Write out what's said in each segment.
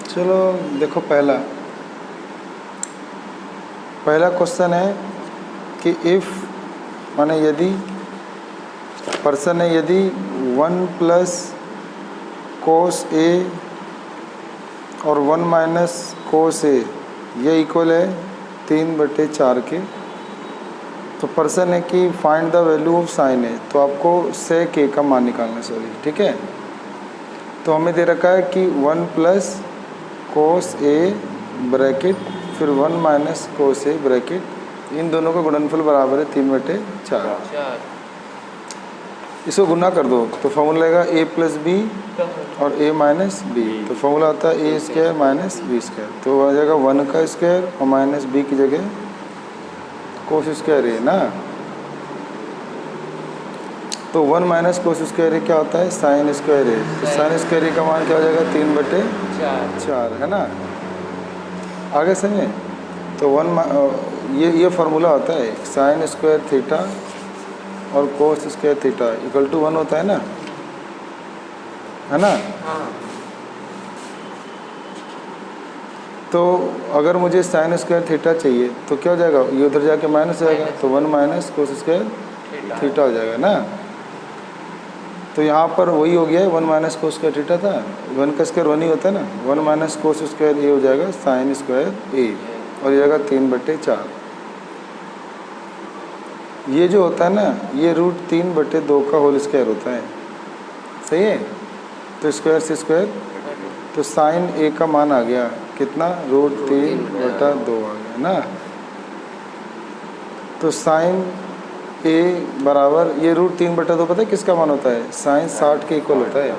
चलो देखो, पहला क्वेश्चन है कि इफ़ माने यदि पर्सन है, यदि 1 प्लस कोस ए और 1 माइनस कोस ए ये इक्वल है 3/4 के, तो पर्सन है कि find the value of sine A, तो आपको सेक ए का मान निकालना, सॉरी, ठीक है। तो हमें दे रखा है कि 1 प्लस कोस ए ब्रैकेट फिर 1 माइनस कोस ए ब्रैकेट, इन दोनों का गुणनफल बराबर है 3/4। इसको गुना कर दो तो फॉर्मूला आएगा ए प्लस बी और ए माइनस बी, तो फॉर्मूला आता है ए स्क्वायर माइनस बी स्क्वायर, तो आ जाएगा 1 का स्क्वायर और माइनस बी की जगह कोस स्क्वायर ए ना। तो 1 माइनस कोस स्क्वायर ए क्या होता है, साइन स्क्वायर ए, तो साइन स्क्वायर ए का मान क्या हो जाएगा 3/4 है ना। आगे समझे, तो ये फार्मूला होता है साइन स्क्वायर थीटा और cos square theta equal to 1 होता है ना, है ना। तो अगर मुझे साइन स्क्वायर थीटा चाहिए तो क्या हो जाएगा, ये उधर जाके माइनस हो जाएगा, तो 1 माइनस कोस स्क्वायर थीटा हो जाएगा ना। तो यहाँ पर वही हो गया है, 1 माइनस कोस स्क्वायर थीटा था, 1 का स्क्वायर 1 ही होता है ना, 1 माइनस कोस स्क्वायर ए हो जाएगा साइन स्क्वायर ए और ये जाएगा 3/4। ये जो होता है ना, ये √3/2 का होल स्क्वायर होता है, सही है। तो स्क्वायर से स्क्वायर, तो साइन ए का मान आ गया कितना, √3/2 आ गया ना। तो साइन ए बराबर ये √3/2 पता है किसका मान होता है, साइन 60 के इक्वल होता है।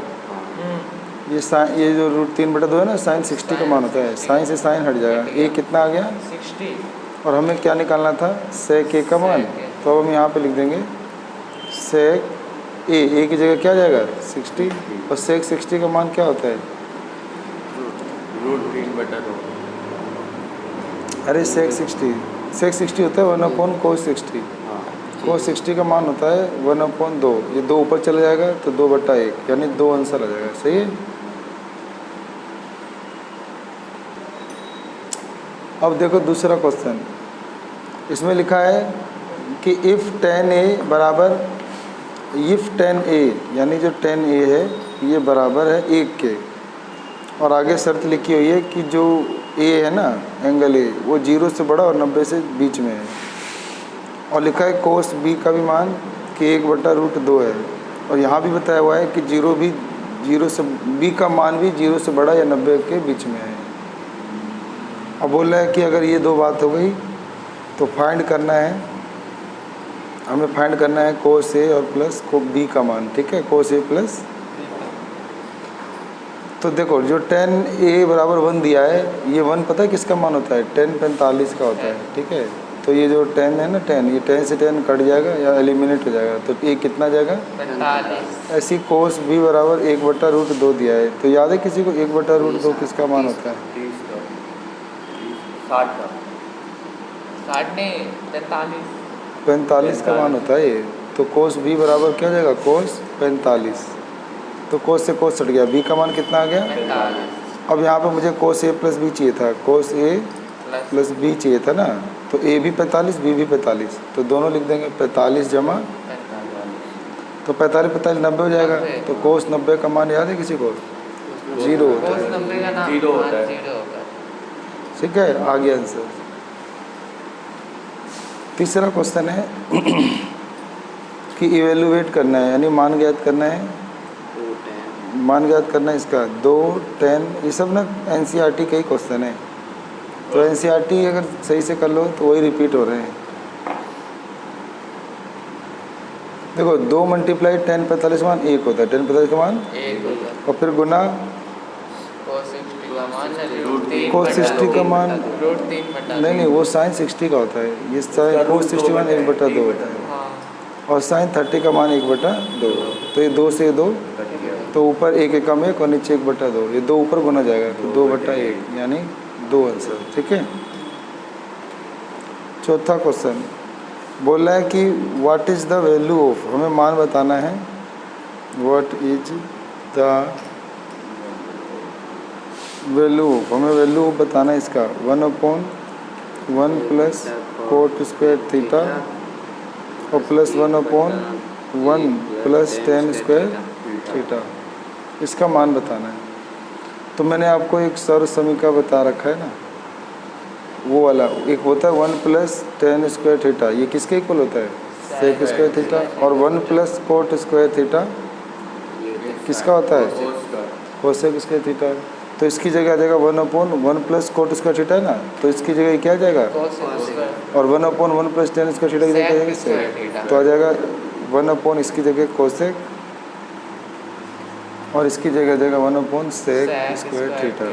ये जो √3/2 है ना, साइन 60 का मान होता है, साइन से साइन हट जाएगा, ए कितना आ गया 60, और हमें क्या निकालना था, सेक ए का मान। तो अब हम यहाँ पे लिख देंगे सेक ए की जगह क्या जाएगा 60, और सेक 60 का मान क्या होता है, √3/2। अरे सेक 60 होता है 1/cos 60, cos 60 का मान होता है 1/2, ये 2 ऊपर चला जाएगा तो 2/1 यानी 2 आंसर आ जाएगा, सही है। अब देखो दूसरा क्वेश्चन, इसमें लिखा है कि इफ़ tan a बराबर, इफ़ tan a यानी जो tan a है ये बराबर है 1 के, और आगे शर्त लिखी हुई है कि जो a है ना, एंगल a वो 0 से बड़ा और 90 से बीच में है, और लिखा है कोस b का भी मान कि 1/√2 है, और यहाँ भी बताया हुआ है कि जीरो से b का मान भी 0 से बड़ा या 90 के बीच में है। अब बोल रहा है कि अगर ये दो बात हो गई तो फाइंड करना है, हमें फाइंड करना है कोस ए और प्लस को बी का मान, ठीक है, कोस ए प्लस। तो देखो जो tan a बराबर 1 दिया है, ये 1 पता है किसका मान होता है, tan 45 का होता है, ठीक है। तो ये जो tan है ना, tan, ये tan से tan कट जाएगा या एलिमिनेट हो जाएगा, तो ये कितना जाएगा 45। ऐसी कोस b बराबर 1/√2 दिया है, तो याद है किसी को 1/√2 किसका मान होता है, 45 का मान होता है ये। तो कोस b बराबर क्या हो जाएगा, कोस 45, तो कोस से कोस हट गया, b का मान कितना आ गया 45। अब यहाँ पे मुझे कोस a प्लस b चाहिए था, कोस a प्लस b चाहिए था ना, तो a भी 45 b भी 45, तो दोनों लिख देंगे 45 जमा, तो 45 90 हो जाएगा, तो कोस 90 का मान याद है किसी को, 0 होता है, ठीक है, आ गया आंसर। तीसरा क्वेश्चन है कि इवेलुएट करना है, यानी मान ज्ञात करना है, मान ज्ञात करना है इसका 2 tan, ये सब ना NCERT का ही क्वेश्चन है, तो NCERT अगर सही से कर लो तो वही रिपीट हो रहे हैं। देखो 2 × tan 45 मान 1 होता है, tan 45 का मान 1 होता है, और फिर गुना कोस 60 का मान नहीं, वो साइन 60 का होता है, ये साइन कोस 60 मान 1/2 होता है, और साइन 30 का मान 1/2, तो ये 2 से 2, तो ऊपर 1 एकम 1 और नीचे 1/2, ये 2 ऊपर गुना जाएगा तो 2/1 यानी 2 आंसर, ठीक है। चौथा क्वेश्चन बोल रहा है कि what is the value of, हमें मान बताना है, व्हाट इज द वैल्यू, हमें वैल्यू बताना है इसका 1/1 प्लस कोट स्क्वायर थीटा और plus 1/1 plus ten square theta, इसका मान बताना है। तो मैंने आपको एक सर्व समीकरण बता रखा है ना, वो वाला एक होता है 1 प्लस टेन स्क्वायर थीटा, ये किसके इक्वल होता है? Sec square theta. और 1 प्लस कोट स्क्वायर थीटा किसका होता है? Cosec square theta. तो इसकी जगह आ जाएगा 1/1 प्लस कोट स्क्वायर थीटा है ना, तो इसकी जगह क्या आ जाएगा? और 1/1 प्लस टेन स्क्वायर थीटा की जगह आ जाएगा, तो आ जाएगा 1/, इसकी जगह कोसेक और इसकी जगह आ जाएगा 1/, सेक स्क्वायर थीटा।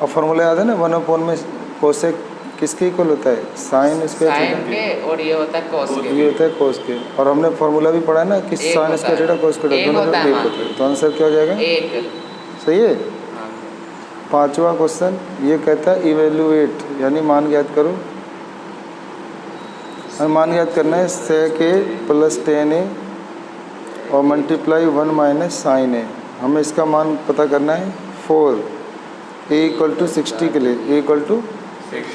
और फॉर्मूला याद है ना, 1/, में कोसेक किसके इक्वल होता है? साइन स्क्वायर थीटा, और ये होता है कोस के। ये होता है कोस के। और हमने फॉर्मूला भी पढ़ा है ना कि sign square theta cos theta दोनों का एक होता है, तो आंसर क्या हो जाएगा? एक। सही है। पांचवा क्वेश्चन ये कहता है इवेल्युएट, यानी मान ज्ञात करो। हमें मान ज्ञात करना है सेक ए प्लस टेन ए और मल्टीप्लाई 1 माइनस साइन ए। हमें इसका मान पता करना है 4 ए इक्वल टू 60 के लिए, ए इक्वल टू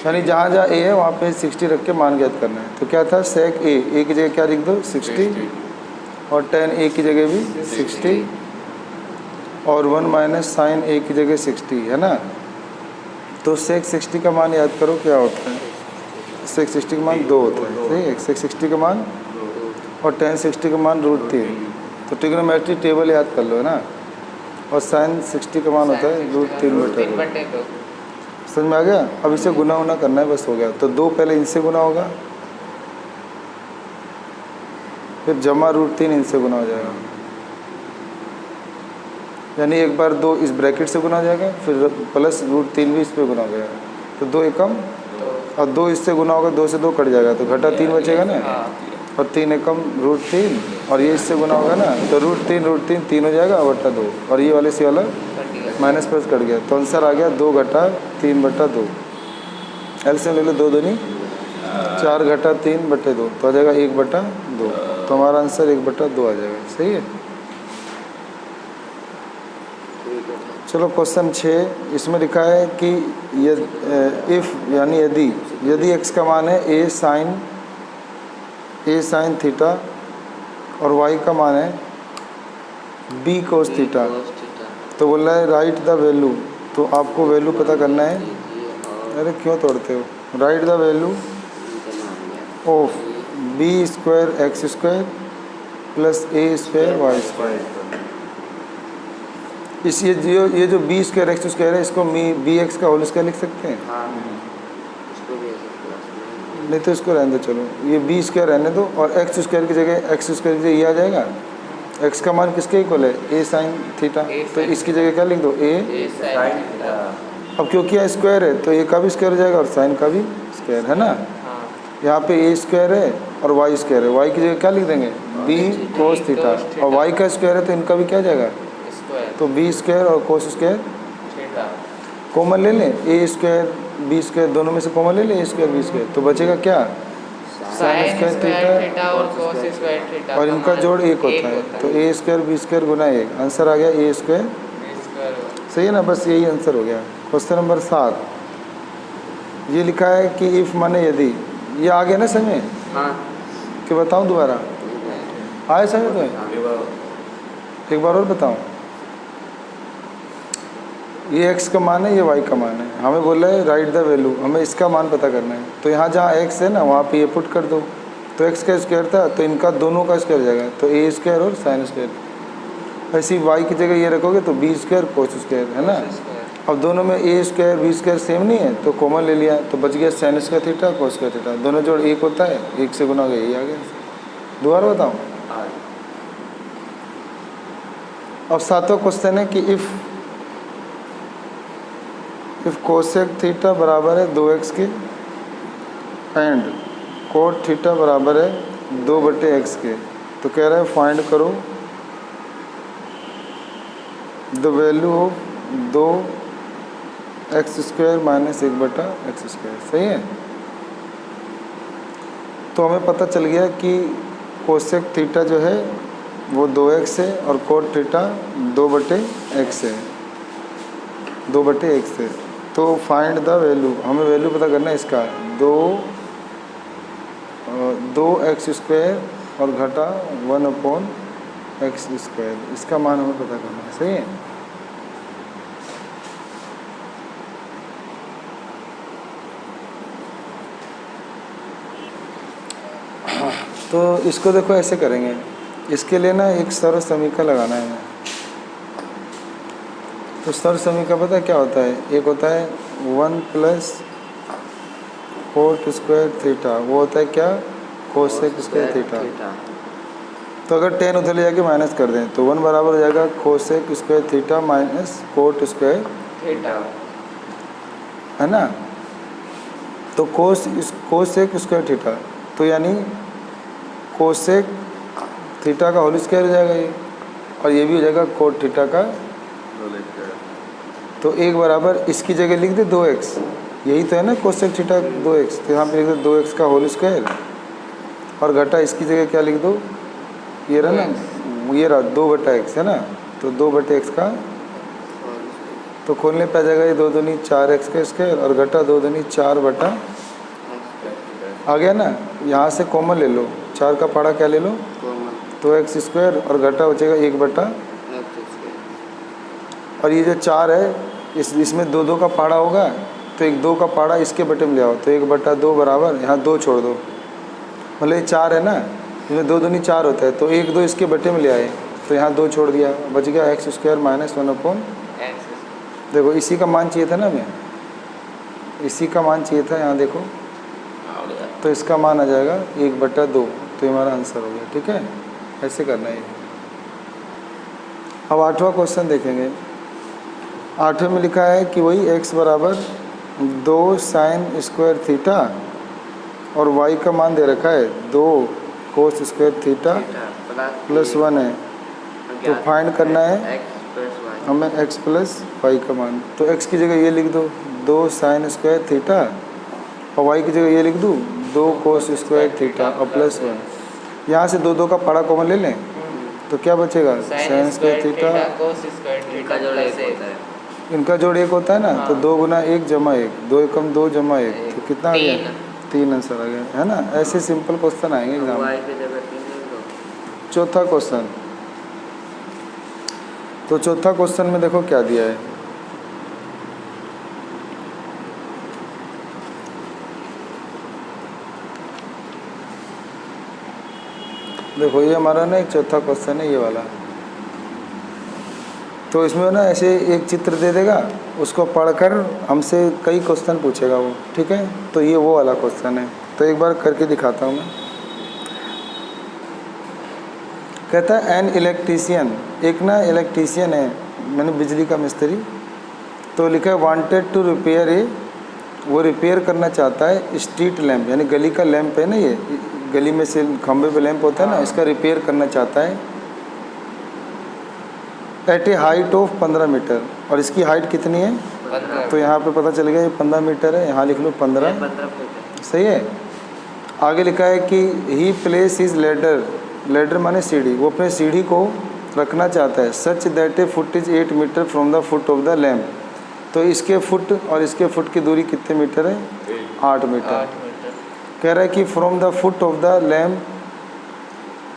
यानी जहाँ जहाँ ए है वहाँ पे 60 रख के मान ज्ञात करना है। तो क्या था? सेक ए, ए की जगह क्या लिख दो? 60 और टेन ए की जगह भी 60 और 1 माइनस साइन ए की जगह 60 है ना। तो सेक 60 का मान याद करो क्या होता है? सेक 60 का मान 2 होता है, सही है। सेक 60 का मान और टेन 60 का मान √3। तो ट्रिग्नोमेट्री टेबल याद कर लो है ना। और साइन 60 का मान होता है √3/2। समझ में आ गया? अब इसे गुना उना करना है, बस हो गया। तो 2 पहले इनसे गुना होगा, फिर जमा √3 इनसे गुना हो जाएगा, यानी एक बार 2 इस ब्रैकेट से गुना हो जाएगा, फिर प्लस √3 भी इस पर गुना हो जाएगा। तो 2 एकम और 2 इससे गुना होगा, 2 से 2 कट जाएगा, तो घटा 3 बचेगा ना। और 3 एकम √3 और ये इससे गुना होगा ना, तो √3 3 हो जाएगा बटा 2, और ये वाले से वाला माइनस प्लस कट गया। तो आंसर आ गया 2 घटा 3/2। एलसीएम ले लो, 2 दूनी 4 घटा 3/2, तो आ जाएगा 1/2। तो हमारा आंसर 1/2 आ जाएगा, सही है। चलो क्वेश्चन 6, इसमें लिखा है कि इफ़ यानी यदि x का मान है a साइन थीटा और y का मान है b कोस थीटा, तो बोल रहा है राइट द वैल्यू। तो आपको वैल्यू पता करना है। अरे क्यों तोड़ते हो? Right the value of b² x² plus a² y²। इस ये जो b² x² है, इसको bx का होल स्क्वायर लिख सकते हैं। नहीं तो इसको रहने दो, चलो ये b² रहने दो और x² की जगह x² की जगह ये आ जाएगा। x का मान किसके इक्वल है? a साइन थीटा, तो इसकी जगह क्या लिख दो? a sine theta. अब क्योंकि यह स्क्वायर है तो a का भी स्क्वायर हो जाएगा और साइन का भी स्क्वायर है ना। यहाँ पे a² है और y² है, y की जगह क्या लिख देंगे? b कोस थीटा, और y का स्क्वायर है तो इनका भी क्या जाएगा? तो b² और कोस² कॉमन ले लें, a² b² दोनों में से कॉमन ले लें, a² b², तो बचेगा क्या? साइन स्क्वायर थीटा और कोस स्क्वायर थीटा, और इनका जोड़ 1 होता है, तो a² b² गुना 1, आंसर आ गया a²। सही है ना, बस यही आंसर हो गया। क्वेश्चन नंबर 7 ये लिखा है कि इफ़ माने यदि, ये आ गया ना समय कि बताऊं दोबारा? आए समय तो एक बार और बताऊं। ये x का मान है, ये y का मान है। हमें बोला है राइट द वैल्यू, हमें इसका मान पता करना है। तो यहाँ जहाँ x है ना वहाँ पे ये पुट कर दो, तो x का स्क्वायर था तो इनका दोनों का स्क्वायर हो जाएगा, तो a² और साइन स्क्वायर। ऐसी y की जगह ये रखोगे तो b² कोस स्क्वायर है ना। अब दोनों में a² b² सेम नहीं है तो कॉमन ले लिया, तो बच गया sign square theta cos square theta, दोनों जोड़ 1 होता है, 1 से गुना हो गया, यही आ गया। दोबारा बताऊँ। अब 7वां क्वेश्चन है कि इफ़ कोसेक थीटा बराबर है 2x के एंड कोट थीटा बराबर है 2/x के, तो कह रहा है फाइंड करो the value of 2x² minus 1/x²। सही है। तो हमें पता चल गया कि कोसेक थीटा जो है वो 2x है और कोट थीटा 2/x है। 2/x से। तो फाइंड द वैल्यू, हमें वैल्यू पता करना है इसका, 2x² और घटा 1/x², इसका मान हमें पता करना है। सही है। तो इसको देखो ऐसे करेंगे, इसके लिए ना एक सर्व समीकरण लगाना है। तो सर्व समीकरण पता है क्या होता है? एक होता है 1 + cot² थीटा, वो होता है क्या? cosec² theta. तो अगर tan उधर ले जाके माइनस कर दें तो 1 बराबर हो जाएगा cosec² theta minus cot² theta, है ना। तो cosec² थीटा, तो यानी कोसेक थीटा का होल स्क्वायर हो जाएगा ये, और ये भी हो जाएगा कोट थीटा का। तो एक बराबर इसकी जगह लिख दे 2x, यही तो है ना कोसेक थीटा 2x, तो यहाँ पे लिख दो 2x का होल स्क्वायर, और घटा इसकी जगह क्या लिख दो, ये रहा ना, ये रहा 2/x है ना, तो 2/x का, तो खोलने पे आ जाएगा ये 2 दूनी 4x का स्क्वायर, और घटा 2 दूनी 4/, आ गया ना। यहाँ से कॉमन ले लो, 4 का पाड़ा क्या ले लो, 2x², और घटा बचेगा 1/, और ये जो 4 है इसमें 2 का पाड़ा होगा, तो 2 का पाड़ा इसके बटे में ले आओ, तो 1/2 बराबर, यहाँ 2 छोड़ दो, मतलब ये 4 है ना, इसमें 2 दूनी 4 होता है, तो 1/2 इसके बटे में ले आए, तो यहाँ 2 छोड़ दिया, बच गया x² - 1/। देखो इसी का मान चाहिए था ना, हमें इसी का मान चाहिए था, यहाँ देखो, तो इसका मान आ जाएगा 1/2, तो ये हमारा आंसर हो गया। ठीक है, ऐसे करना है। अब 8वां क्वेश्चन देखेंगे। 8वें में लिखा है कि वही x बराबर 2 sin² थीटा और y का मान दे रखा है 2 cos² थीटा + 1 है, तो फाइंड करना है हमें x + y का मान। तो x की जगह ये लिख दो 2 sin² थीटा, और y की जगह ये लिख दूँ 2 cos² थीटा और +1। यहाँ से 2 का पाड़ा कॉमन ले लें, तो क्या बचेगा, sin² थीटा, इनका जोड़ 1 होता है, इनका जोड़ 1 होता है ना, तो 2 × 1 = 1, 2 × 2 = 1, तो कितना आ गया, 3 आंसर आ गया, है ना। ऐसे सिंपल क्वेश्चन आएंगे एग्जाम में। चौथा क्वेश्चन, तो चौथा क्वेश्चन में देखो क्या दिया है, देखो ये हमारा ना एक चौथा क्वेश्चन है, ये वाला। तो इसमें ना ऐसे एक चित्र दे देगा, उसको पढ़कर हमसे कई क्वेश्चन पूछेगा वो। ठीक है, तो ये वो वाला क्वेश्चन है, तो एक बार करके दिखाता हूँ मैं। कहता है एन इलेक्ट्रीशियन, एक ना इलेक्ट्रीशियन है, मैंने बिजली का मिस्त्री, तो लिखा है वांटेड टू रिपेयर ए, वो रिपेयर करना चाहता है स्ट्रीट लैम्प, यानी गली का लैम्प है ना, ये गली में से खंबे पे लैंप होता है ना, इसका रिपेयर करना चाहता है at a height of 15 metre, और इसकी हाइट कितनी है, 15। तो यहाँ पे पता चल गया ये 15 मीटर है, यहाँ लिख लो 15, सही है। आगे लिखा है कि he place his ladder, ladder माने सीढ़ी, वो अपने सीढ़ी को रखना चाहता है such that a foot is 8 metre from the foot of the lamp, तो इसके फुट और इसके फुट की दूरी कितने मीटर है, 8 मीटर। कह रहा है कि from the foot of the lamp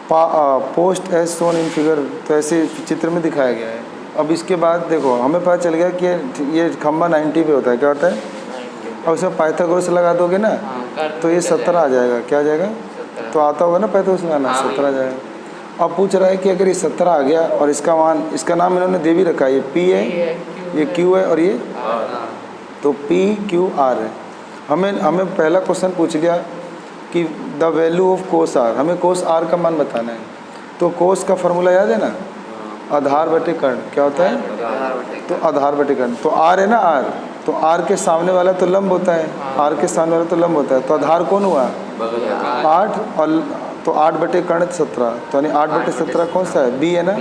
post as shown in figure, तो ऐसे चित्र में दिखाया गया है। अब इसके बाद देखो हमें पता चल गया कि ये खंबा 90 पे होता है, क्या होता है, और उसमें पाइथागोरस लगा दोगे ना, तो ये 17 आ जाएगा, क्या आ जाएगा, तो आता होगा ना पाइथागोरस लगाना, 17 आ जाएगा। अब पूछ रहा है कि अगर ये 17 आ गया और इसका मान, इसका नाम इन्होंने दे भी रखा है, ये P है, ये Q है, और ये तो PQR है। हमें पहला क्वेश्चन पूछ गया कि the value of cos are, हमें कोस आर का मान बताना है। तो कोस का फॉर्मूला याद है ना, आधार बटे कर्ण, क्या होता है, तो आधार बटे कर्ण, तो आर है ना, आर, तो आर के सामने वाला तो लंब होता है, आर के सामने वाला तो लंब होता है, तो आधार कौन हुआ, 8, और तो 8 बटे कर्ण 17, तो यानी 8 बटे 17 कौन सा है, बी है ना,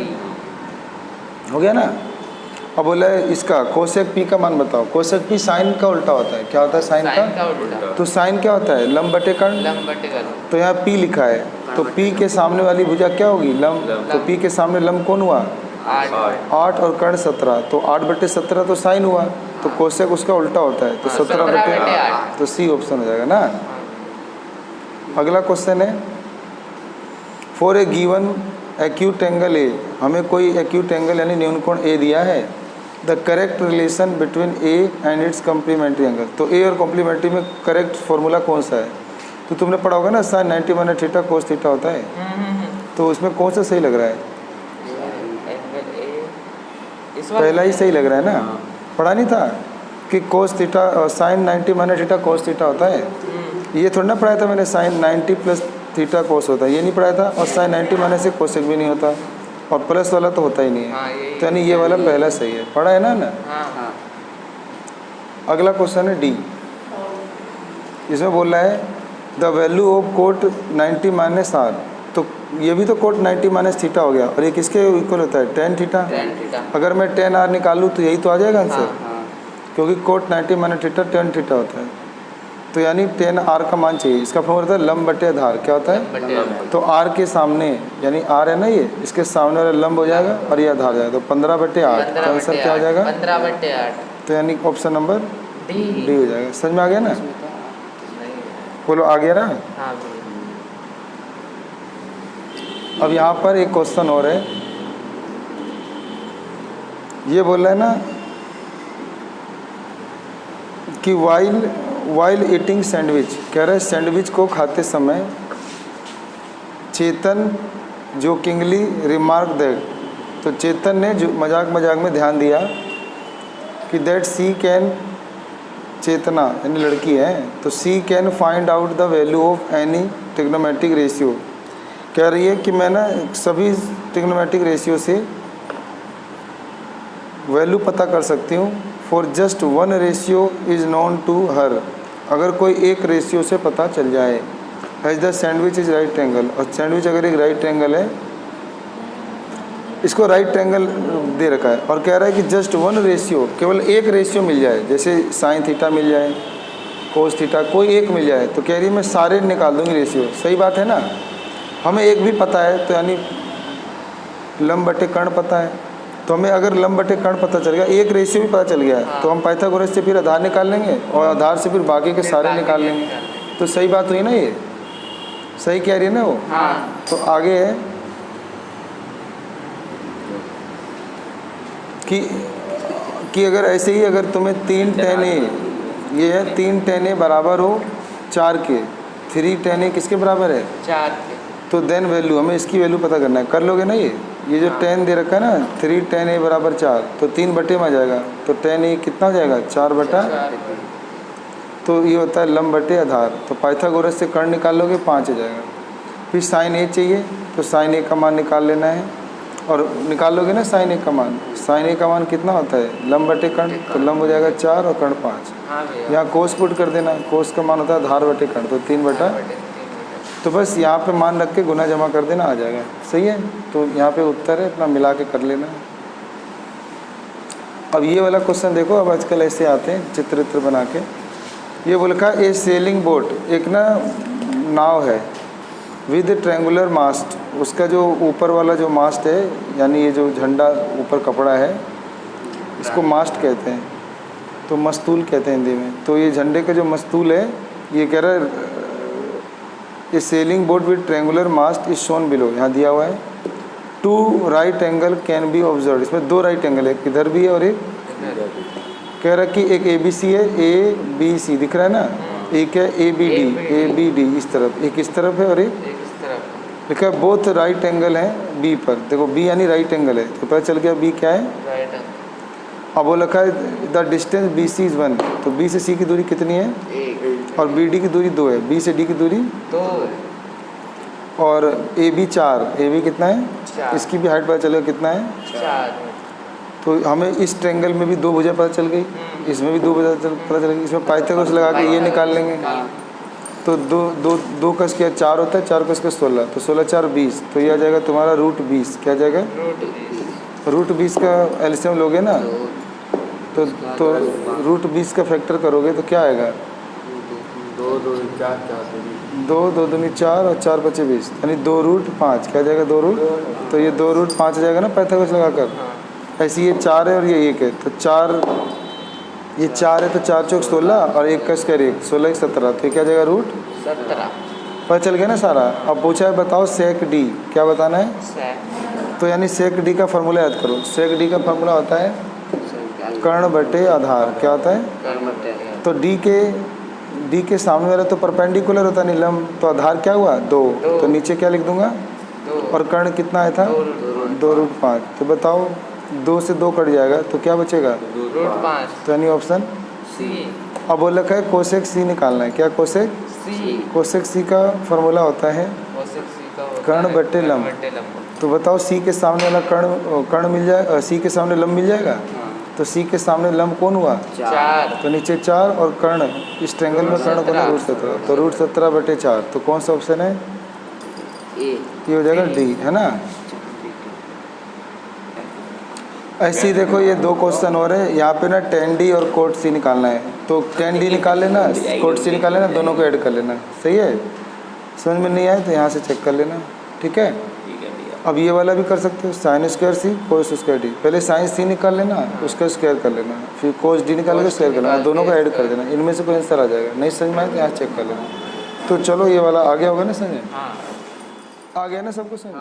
हो गया ना। अब बोला है इसका कोसेक पी का मान बताओ, कोसेक पी साइन का उल्टा होता है, क्या होता है साइन का उल्टा, तो साइन क्या होता है, लंब बटे कर्ण, तो यहाँ पी लिखा है, तो पी के सामने वाली भुजा क्या होगी, लंब, तो पी के सामने लंब कौन हुआ, 8 8 और कर्ण 17, तो 8/17 तो साइन हुआ, तो कोसेक उसका उल्टा होता है, तो 17/8, तो सी ऑप्शन हो जाएगा ना। अगला क्वेश्चन है, for a given acute angle A, हमें कोई एक्यूट एंगल यानी न्यून कोण ए दिया है, the correct relation between A and its complementary angle. तो ए और कॉम्प्लीमेंट्री में करेक्ट फॉर्मूला कौन सा है? तो तुमने पढ़ा होगा ना, sine 90 minus theta cos theta होता है, तो उसमें कौन सा सही लग रहा है? पहला ही सही लग रहा है ना, पढ़ा नहीं था कि cos theta sine 90 minus theta cos theta होता है? ये थोड़ा ना पढ़ाया था मैंने, साइन 90 प्लस थीटा कोस होता है, ये नहीं पढ़ाया था। और साइन 90 माइनस से कोसेक भी नहीं होता, और प्लस वाला तो होता ही नहीं है, तो यानी ये वाला पहला सही है, पढ़ा है ना। अगला क्वेश्चन है डी, इसमें बोल रहा है the value of cot 90 minus R, तो ये भी तो कोट 90 माइनस थीटा हो गया, और ये किसके इक्वल होता है? Tan theta. अगर मैं टेन आर निकालूँ तो यही तो आ जाएगा आंसर, क्योंकि cot 90 minus theta tan theta होता है, तो यानी 10 आर का मान चाहिए। इसका फॉर्मूला होता है लंब बटे आधार, क्या होता है? तो आर के सामने, यानी आर है ना, ये इसके सामने वाला लंब हो जाएगा और ये आधार जाएगा, तो 15/8, तो आंसर क्या हो जाएगा? 15/8, तो यानी ऑप्शन नंबर डी हो जाएगा। समझ में आ गया ना? बोलो आ गया ना? हाँ। अब यहाँ पर एक क्वेश्चन और है, ये बोल रहा है ना कि वाइल ईटिंग सैंडविच, कह रहा है सैंडविच को खाते समय चेतन जोकिंगली रिमार्क दैट, तो चेतन ने जो मजाक में ध्यान दिया कि दैट सी कैन, चेतना यानी लड़की है, तो she can find out the value of any trigonometric ratio. कह रही है कि मैं ना सभी ट्रिग्नोमेट्रिक रेशियो से वैल्यू पता कर सकती हूँ, for just one ratio is known to her, अगर कोई एक रेशियो से पता चल जाए। As the sandwich is right angle, और सैंडविच अगर एक राइट एंगल है, इसको राइट एंगल दे रखा है, और कह रहा है कि जस्ट वन रेशियो, केवल एक रेशियो मिल जाए, जैसे साइन थीटा मिल जाए, कोस थीटा, कोई एक मिल जाए, तो कह रही है मैं सारे निकाल दूंगी रेशियो। सही बात है ना, हमें एक भी पता है, तो यानी लंब बटे कर्ण पता है, तो हमें अगर लंब बटे कर्ण पता चल गया, एक रेशियो भी पता चल गया है, तो हम पाइथागोरस से फिर आधार निकाल लेंगे, और आधार से फिर बाकी के सारे निकाल लेंगे। तो सही बात हुई ना, ये सही कह रही है ना वो। तो आगे है कि अगर ऐसे ही, अगर तुम्हें 3 tan A, ये है 3 tan A बराबर हो 4 के, 3 tan A किसके बराबर है? 4 के। तो देन वैल्यू, हमें इसकी वैल्यू पता करना है, कर लोगे ना ये जो 10 दे रखा है ना, 3 tan A बराबर 4, तो 3 बटे में आ जाएगा, तो tan A कितना हो जाएगा? 4/, तो ये होता है लंब बटे आधार, तो पाइथागोरस से कर्ण निकाल लोगे 5 हो जाएगा। फिर साइन A चाहिए, तो साइन A का मान निकाल लेना है, और निकाल लोगे ना साइन A का मान, साइन A का मान कितना होता है? लंब बटे कर्ण, तो लंब हो जाएगा 4 और कर्ण 5। यहाँ कोस पुट कर देना, कोस का मान होता है आधार बटे कर्ण, तो 3/, तो बस यहाँ पे मान रख के गुना जमा कर देना, आ जाएगा। सही है, तो यहाँ पे उत्तर है, अपना मिला के कर लेना। अब ये वाला क्वेश्चन देखो, अब आजकल ऐसे आते हैं चित्र बना के। ये बोल रखा है ए सेलिंग बोट, एक ना नाव है, विद ट्रायंगुलर मास्ट, उसका जो ऊपर वाला जो मास्ट है, यानी ये जो झंडा ऊपर कपड़ा है, इसको मास्ट कहते हैं, तो मस्तूल कहते हैं हिंदी में। तो ये झंडे का जो मस्तूल है, ये कह रहा है a sailing boat with triangular mast is shown below, यहाँ दिया हुआ है। 2 right angle can be observe, इसमें 2 राइट एंगल है, किधर भी है और एक कह रहा है कि एक ABC है, ABC दिख रहा है ना, एक है ABD इस तरफ, एक इस तरफ है और एक इस तरफ। लिखा है बोथ राइट एंगल है B पर, देखो B यानी राइट एंगल है, तो पता चल गया B क्या है? राइट है। अब वो लिखा है द डिस्टेंस BC इज़ 1, तो B से C की दूरी कितनी है? 1, और BD की दूरी 2 है, B से D की दूरी 2, और AB 4, AB कितना है? 4, इसकी भी हाइट पता चलेगा कितना है? 4। तो हमें इस ट्रायंगल में भी 2 भुजा पता चल गई, इसमें भी 2 भुजा पता चल गई, इसमें पाइथागोरस लगा के ये निकाल लेंगे, तो 2 का स्क्वायर 4 होता है, 4 का स्क्वायर 16, तो 16 4 20, तो ये आ जाएगा तुम्हारा √20, क्या आ जाएगा? √20 का एलसीएम लोगे ना, तो √20 का फैक्टर करोगे तो क्या आएगा? 2 2 4 4 2 2 दूनी 4 और 4 5 20, यानी 2 रूट 5 क्या जाएगा 2 रूट, तो ये 2 रूट 5 जाएगा ना पाइथागोरस लगाकर। ऐसे ये 4 है और ये 1 है, तो 4 ये 4 है तो 4 चौक 16 और 1 का स्क्वायर 1 16 1 17, तो ये क्या जाएगा रूट 17। पता चल गया ना सारा। अब पूछा है बताओ सेक डी, क्या बताना है, सेक तो यानी सेक डी का फार्मूला याद करो। सेक डी का फार्मूला होता है कर्ण बटे आधार, क्या होता है, तो डी के सामने वाला तो परपेंडिकुलर होता है लंब, तो आधार क्या हुआ 2, तो नीचे क्या लिख दूंगा, 2 और कर्ण कितना आया था 2 रूट 5, तो बताओ 2 से 2 कट जाएगा तो क्या बचेगा रूट 5। तो यानी ऑप्शन सी अब बोल रखा है कोसेक सी निकालना है, क्या कोसेक सी कोसेक सी का फार्मूला होता है कोसेक सी का होता कर्ण है बटे लंब। बटे लंब। तो बताओ सी के सामने वाला कर्ण मिल जाए, सी के सामने लंब मिल जाएगा, तो सी के सामने लंब कौन हुआ 4 तो नीचे 4 और कर्ण इस ट्रायंगल में कर्ण बना रूट 17, तो रूट 17 बटे 4, तो कौन सा ऑप्शन है, ए ये हो जाएगा डी, है ना। ऐसे ही देखो ये 2 क्वेश्चन हो रहे हैं यहाँ पे ना tan d और cot c निकालना है, तो tan d निकाल लेना cot c निकाल लेना, दोनों को ऐड कर लेना, सही है। समझ में नहीं आए तो यहाँ से चेक कर लेना, ठीक है। अब ये वाला भी कर सकते हो साइन स्क्वायर सी कोस स्क्वायर डी, पहले साइन सी निकाल लेना उसका स्क्वायर कर लेना, फिर कोस डी निकाल के स्क्वायर कर लेना, दोनों को ऐड कर देना, इनमें से कोई आंसर आ जाएगा। नहीं समझ में आए तो यहाँ चेक कर लेना। तो चलो ये वाला आ गया होगा ना समझ, हाँ आ गया ना सबको समझ।